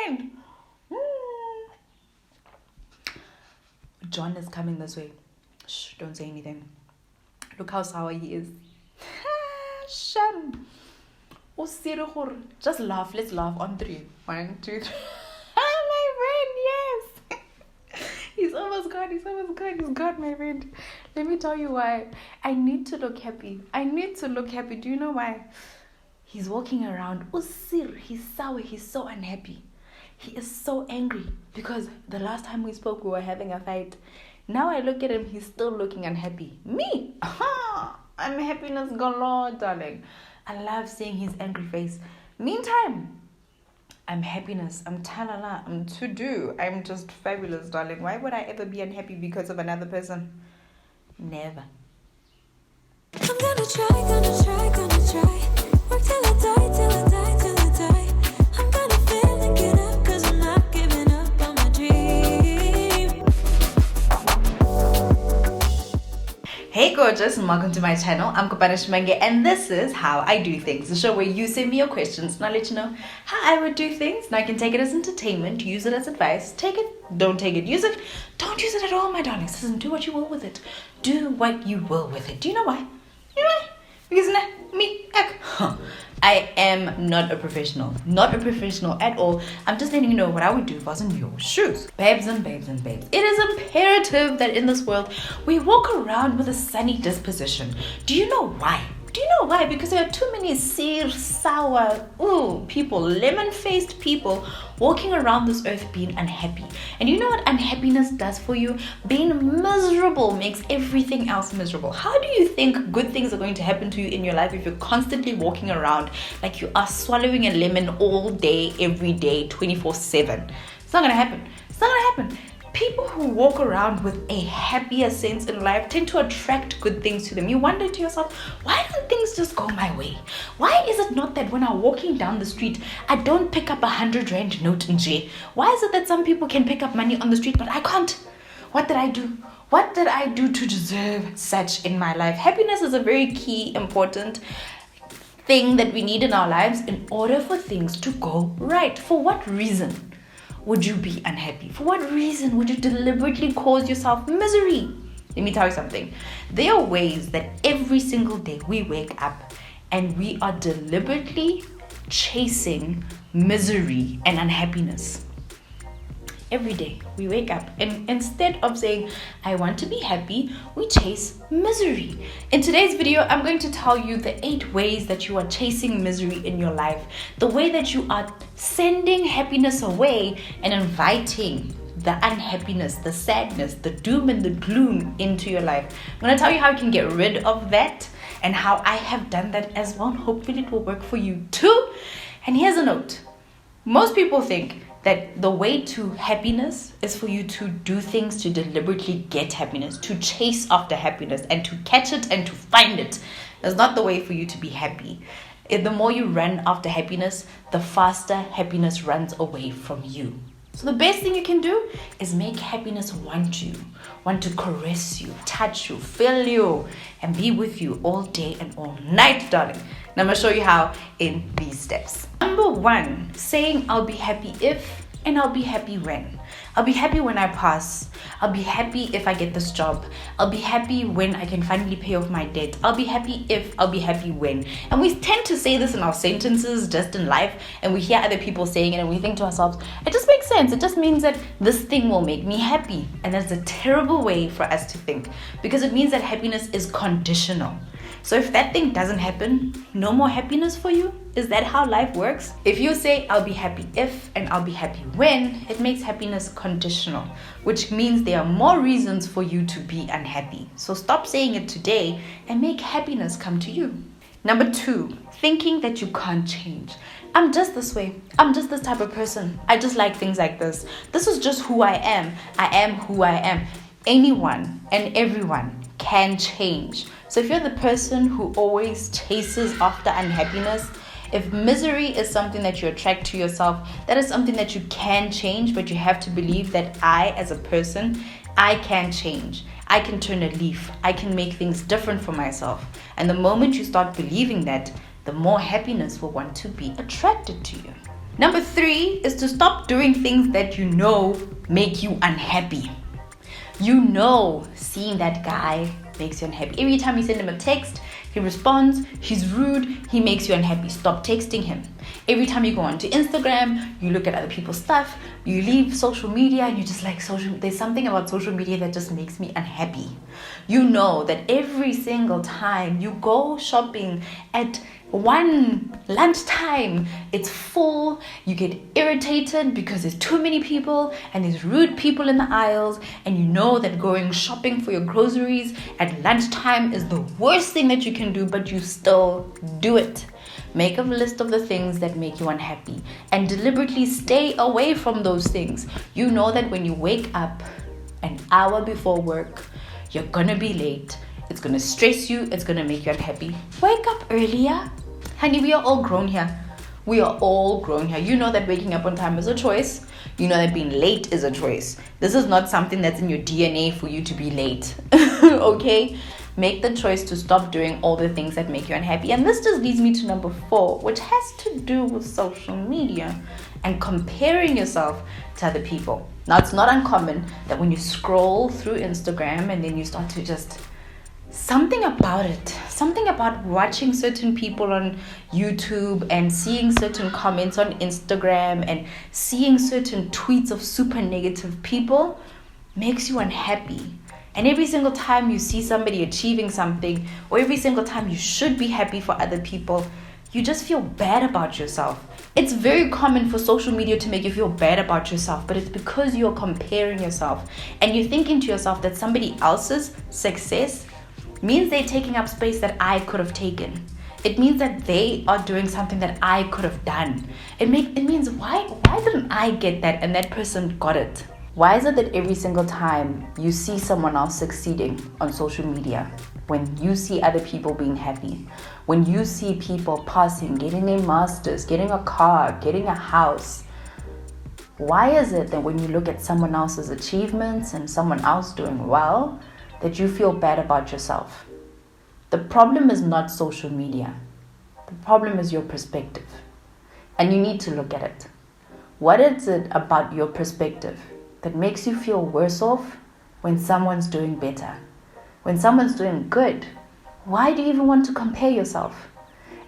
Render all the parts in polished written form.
friend. John is coming this way. Shh, don't say anything. Look how sour he is. Shun. Just laugh. Let's laugh on 3. 1, 2, 3. My friend, yes. He's almost gone. He's gone, my friend. Let me tell you why. I need to look happy. Do you know why? He's walking around. He's sour. He's so unhappy. He is so angry because the last time we spoke, we were having a fight. Now I look at him, he's still looking unhappy. Me? I'm happiness galore, darling. I love seeing his angry face. Meantime, I'm happiness. I'm talala. I'm to do. I'm just fabulous, darling. Why would I ever be unhappy because of another person? Never. I'm gonna try. Work till I die. I'm gonna fail and get up, 'cause I'm not giving up on my dream. Hey gorgeous, and welcome to my channel. I'm Kopano Shimange, and this is How I Do Things, the show where you send me your questions and I let you know how I would do things. Now I can take it as entertainment, use it as advice, take it, don't take it, use it, don't use it at all, my darlings. Listen, do what you will with it. Do what you will with it. Do you know why? Because I am not a professional. Not a professional at all. I'm just letting you know what I would do if I was in your shoes. Babes and babes. It is imperative that in this world, we walk around with a sunny disposition. Do you know why? Because there are too many sour people, lemon-faced people walking around this earth being unhappy. And you know what unhappiness does for you? Being miserable makes everything else miserable. How do you think good things are going to happen to you in your life if you're constantly walking around like you are swallowing a lemon all day, every day, 24/7? It's not going to happen. People who walk around with a happier sense in life tend to attract good things to them. You wonder to yourself, why don't things just go my way? Why is it not that when I'm walking down the street, I don't pick up 100 Rand note in J? Why is it that some people can pick up money on the street, but I can't? What did I do? What did I do to deserve such in my life? Happiness is a very key, important thing that we need in our lives in order for things to go right. For what reason would you be unhappy? For what reason would you deliberately cause yourself misery? Let me tell you something. There are ways that every single day we wake up and we are deliberately chasing misery and unhappiness. Every day we wake up and instead of saying, I want to be happy, we chase misery. In today's video, I'm going to tell you the 8 ways that you are chasing misery in your life. The way that you are sending happiness away and inviting the unhappiness, the sadness, the doom and the gloom into your life. I'm going to tell you how you can get rid of that and how I have done that as well. Hopefully it will work for you too. And here's a note. Most people think that the way to happiness is for you to do things to deliberately get happiness, to chase after happiness and to catch it and to find it. That's not the way for you to be happy. The more you run after happiness, the faster happiness runs away from you. So the best thing you can do is make happiness want you, want to caress you, touch you, feel you, and be with you all day and all night, darling. And I'm going to show you how in these steps. Number 1, saying I'll be happy if and I'll be happy when. I'll be happy when I pass. I'll be happy if I get this job. I'll be happy when I can finally pay off my debt. I'll be happy if, I'll be happy when. And we tend to say this in our sentences just in life, and we hear other people saying it and we think to ourselves, it just makes sense. It just means that this thing will make me happy. And that's a terrible way for us to think, because it means that happiness is conditional. So if that thing doesn't happen, no more happiness for you? Is that how life works? If you say, I'll be happy if and I'll be happy when, it makes happiness conditional, which means there are more reasons for you to be unhappy. So stop saying it today and make happiness come to you. Number 2, thinking that you can't change. I'm just this way. I'm just this type of person. I just like things like this. This is just who I am. I am who I am. Anyone and everyone can change. So if you're the person who always chases after unhappiness, if misery is something that you attract to yourself, that is something that you can change, but you have to believe that I, as a person, I can change. I can turn a leaf. I can make things different for myself. And the moment you start believing that, the more happiness will want to be attracted to you. Number 3 is to stop doing things that you know make you unhappy. You know seeing that guy makes you unhappy. Every time you send him a text, he responds, he's rude, he makes you unhappy. Stop texting him. Every time you go onto Instagram, you look at other people's stuff, you leave social media and you just like there's something about social media that just makes me unhappy. You know that every single time you go shopping at lunchtime, it's full, you get irritated because there's too many people and there's rude people in the aisles, and you know that going shopping for your groceries at lunchtime is the worst thing that you can do, but you still do it. Make a list of the things that make you unhappy and deliberately stay away from those things. You know that when you wake up an hour before work, you're gonna be late. It's gonna stress you. It's gonna make you unhappy. Wake up earlier. Honey, we are all grown here. We are all grown here. You know that waking up on time is a choice. You know that being late is a choice. This is not something that's in your DNA for you to be late. Okay? Make the choice to stop doing all the things that make you unhappy. And this just leads me to number 4, which has to do with social media and comparing yourself to other people. Now, it's not uncommon that when you scroll through Instagram and then you start to just something about watching certain people on YouTube and seeing certain comments on Instagram and seeing certain tweets of super negative people makes you unhappy. And every single time you see somebody achieving something, or every single time you should be happy for other people, you just feel bad about yourself. It's very common for social media to make you feel bad about yourself, but it's because you're comparing yourself and you're thinking to yourself that somebody else's success means they're taking up space that I could have taken. It means that they are doing something that I could have done. It means why didn't I get that and that person got it? Why is it that every single time you see someone else succeeding on social media, when you see other people being happy, when you see people passing, getting their masters, getting a car, getting a house, why is it that when you look at someone else's achievements and someone else doing well, that you feel bad about yourself? The problem is not social media. The problem is your perspective. And you need to look at it. What is it about your perspective that makes you feel worse off when someone's doing better? When someone's doing good, why do you even want to compare yourself?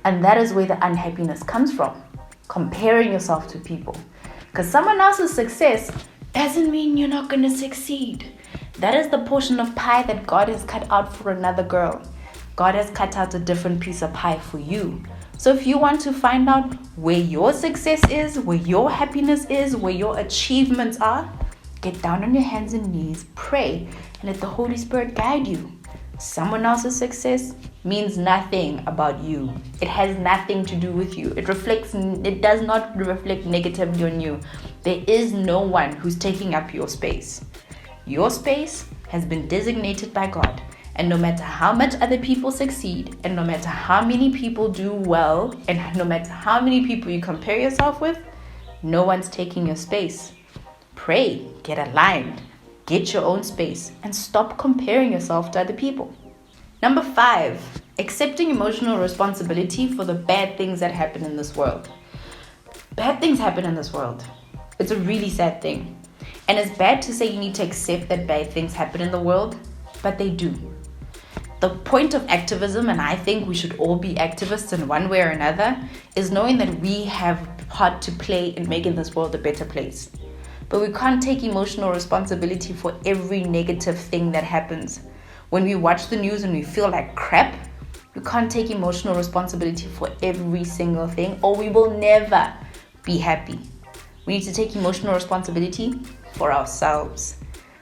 And that is where the unhappiness comes from. Comparing yourself to people. Because someone else's success doesn't mean you're not going to succeed. That is the portion of pie that God has cut out for another girl. God has cut out a different piece of pie for you. So if you want to find out where your success is, where your happiness is, where your achievements are, get down on your hands and knees, pray, and let the Holy Spirit guide you. Someone else's success means nothing about you. It has nothing to do with you. It does not reflect negatively on you. There is no one who's taking up your space. Your space has been designated by God. And no matter how much other people succeed, and no matter how many people do well, and no matter how many people you compare yourself with, no one's taking your space. Pray, get aligned, get your own space, and stop comparing yourself to other people. Number 5, accepting emotional responsibility for the bad things that happen in this world. Bad things happen in this world. It's a really sad thing. And it's bad to say you need to accept that bad things happen in the world, but they do. The point of activism, and I think we should all be activists in one way or another, is knowing that we have a part to play in making this world a better place. But we can't take emotional responsibility for every negative thing that happens. When we watch the news and we feel like crap, we can't take emotional responsibility for every single thing, or we will never be happy. We need to take emotional responsibility for ourselves.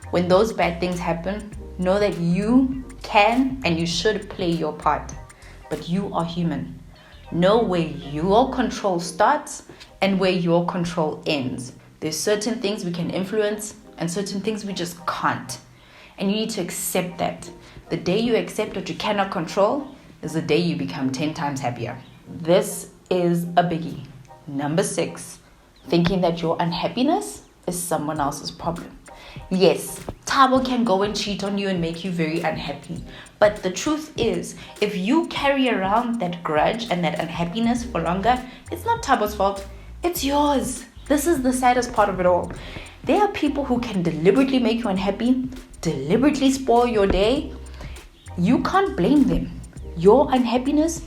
When those bad things happen, know that you can and you should play your part, but you are human. Know where your control starts and where your control ends. There's certain things we can influence and certain things we just can't. And you need to accept that. The day you accept what you cannot control is the day you become 10 times happier. This is a biggie. Number 6, thinking that your unhappiness is someone else's problem. Yes, Thabo can go and cheat on you and make you very unhappy. But the truth is, if you carry around that grudge and that unhappiness for longer, it's not Thabo's fault. It's yours. This is the saddest part of it all. There are people who can deliberately make you unhappy, deliberately spoil your day. You can't blame them. Your unhappiness,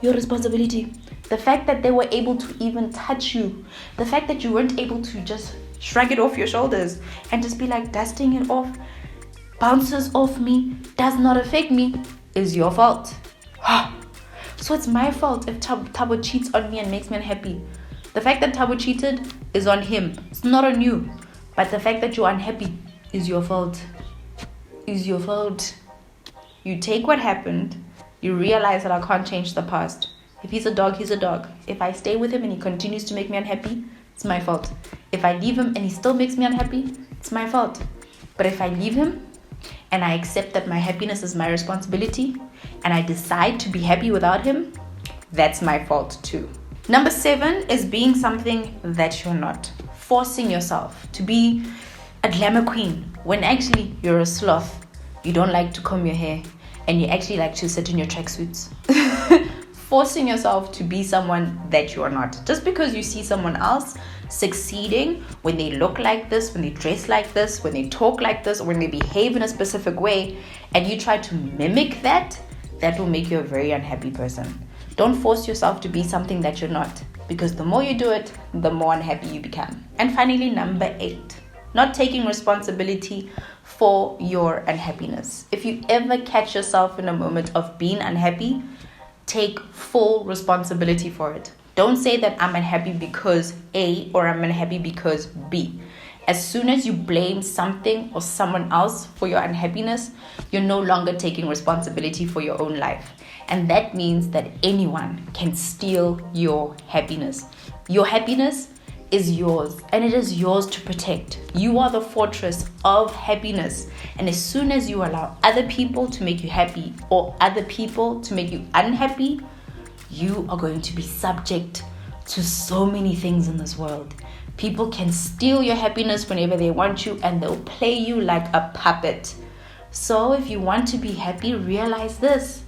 your responsibility. The fact that they were able to even touch you, the fact that you weren't able to just shrug it off your shoulders and just be like, dusting it off, bounces off me, does not affect me, is your fault. So it's my fault if Tabo cheats on me and makes me unhappy. The fact that Tabo cheated is on him. It's not on you. But the fact that you're unhappy is your fault. Is your fault. You take what happened. You realize that I can't change the past. If he's a dog, he's a dog. If I stay with him and he continues to make me unhappy, it's my fault. If I leave him and he still makes me unhappy, it's my fault. But if I leave him and I accept that my happiness is my responsibility and I decide to be happy without him, that's my fault too. Number 7 is being something that you're not. Forcing yourself to be a glamour queen when actually you're a sloth. You don't like to comb your hair and you actually like to sit in your tracksuits. Forcing yourself to be someone that you are not. Just because you see someone else succeeding when they look like this, when they dress like this, when they talk like this, or when they behave in a specific way, and you try to mimic that, that will make you a very unhappy person. Don't force yourself to be something that you're not, because the more you do it, the more unhappy you become. And finally, number 8, not taking responsibility for your unhappiness. If you ever catch yourself in a moment of being unhappy, take full responsibility for it. Don't say that I'm unhappy because A or I'm unhappy because B. As soon as you blame something or someone else for your unhappiness, you're no longer taking responsibility for your own life. And that means that anyone can steal your happiness. Your happiness is yours and it is yours to protect. You are the fortress of happiness. And as soon as you allow other people to make you happy or other people to make you unhappy, you are going to be subject to so many things in this world. People can steal your happiness whenever they want you and they'll play you like a puppet. So if you want to be happy, realize this.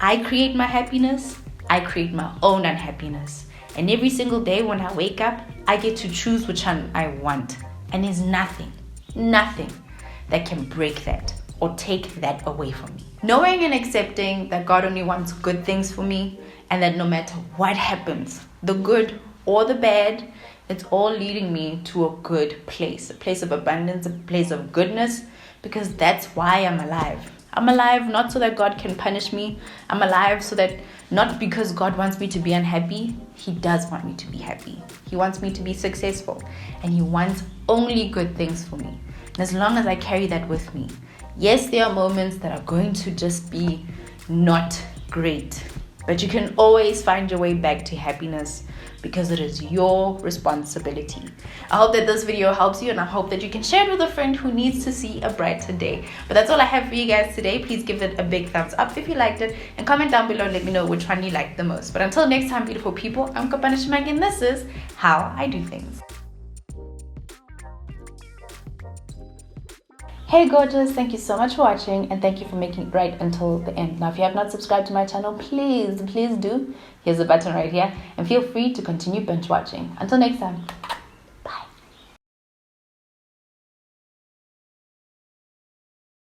I create my happiness. I create my own unhappiness. And every single day when I wake up, I get to choose which one I want. And there's nothing that can break that or take that away from me. Knowing and accepting that God only wants good things for me and that no matter what happens, the good or the bad, it's all leading me to a good place, a place of abundance, a place of goodness, because that's why I'm alive. I'm alive not so that God can punish me. I'm alive so that not because God wants me to be unhappy, He does want me to be happy. He wants me to be successful and He wants only good things for me. And as long as I carry that with me, yes, there are moments that are going to just be not great, but you can always find your way back to happiness because it is your responsibility. I hope that this video helps you and I hope that you can share it with a friend who needs to see a brighter day. But that's all I have for you guys today. Please give it a big thumbs up if you liked it and comment down below and let me know which one you liked the most. But until next time, beautiful people, I'm Kopano Shimange and this is How I Do Things. Hey gorgeous, thank you so much for watching and thank you for making it right until the end. Now if you have not subscribed to my channel, please do. Here's the button right here and feel free to continue binge watching. Until next time.